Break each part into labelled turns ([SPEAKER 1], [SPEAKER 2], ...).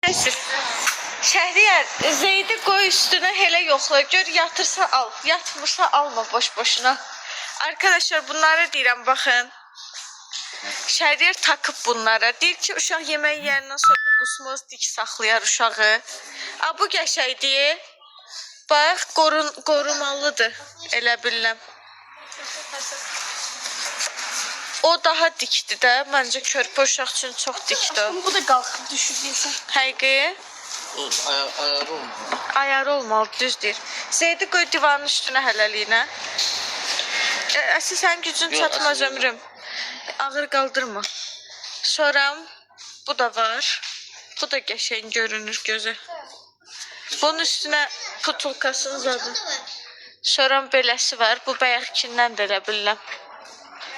[SPEAKER 1] Şəhriyar, Zeydi qoy üstünə elə yoxla. Gör yatırsa al, yatmırsa alma boş-boşuna. Arkadaşlar bunları deyirəm, baxın. Şəhriyar takıb bunlara. Deyir ki, uşaq yemək yeyəndən sonra qusmoz dik saxlayar uşağı. Bu qəşəkdir. Bax, qorumalıdır, elə bilirəm. O daha dikdir də. Məncə körpə uşaq üçün çox dikdir.
[SPEAKER 2] Bu da qalxıb düşür deyəsən.
[SPEAKER 1] Həqiqi?
[SPEAKER 3] Ayarı olmalı.
[SPEAKER 1] Ayarı olmalı, düzdür. Zeydi qoy divanın üstünə hələliyinə. Əsli sənin gücün çatmaz ömrüm. Ağır qaldırma. Sonra bu da var. Bu da qəşəng görünür gözü. Bunun üstünə putulkasını zadı. Sonra beləsi var. Bu bəyəkkindən də elə bilirəm.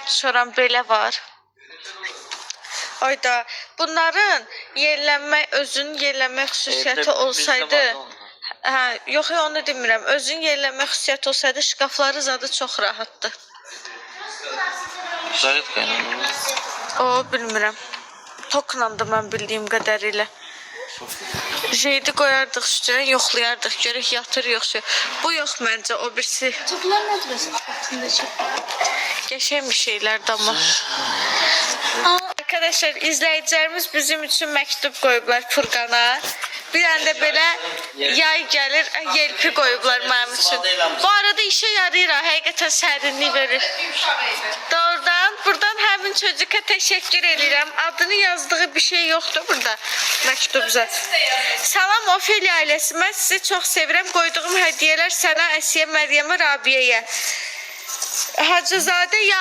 [SPEAKER 1] Sonra belə var. Ayda bunların özünün yerlənmə xüsusiyyəti olsaydı, yox onu demirəm. Özünün yerlənmə xüsusiyyəti olsaydı şkafları zadı çox rahatdır.
[SPEAKER 3] Zaretka ilə olur.
[SPEAKER 1] O bilmirəm. Tokla da mən bildiyim qədərilə. Zeydi qoyardıq üstünə, yoxlayardıq, görək yatır yoxsa. Bu yox məncə, o birisi.
[SPEAKER 2] Toplar nədir bəs?
[SPEAKER 1] Qəşəng bir şeylərdir amma. Arkadaşlar izləyicilərimiz bizim üçün məktub qoyublar Furqana. Bir anda belə yay gəlir, yelpi qoyublar mənim üçün. Bu arada işə yarayır, həqiqətən sərinlik verir. Doğrudan, buradan həmin çocuğa təşəkkür edirəm. Adını yazdığı bir şey yoxdur burada məktubda. Salam Ofeliya ailəsi, mən sizi çox sevirəm. Qoyduğum hədiyyələr sənə,Əsiyə, Məryəmə, Rabiyəyə. Hacızadə ya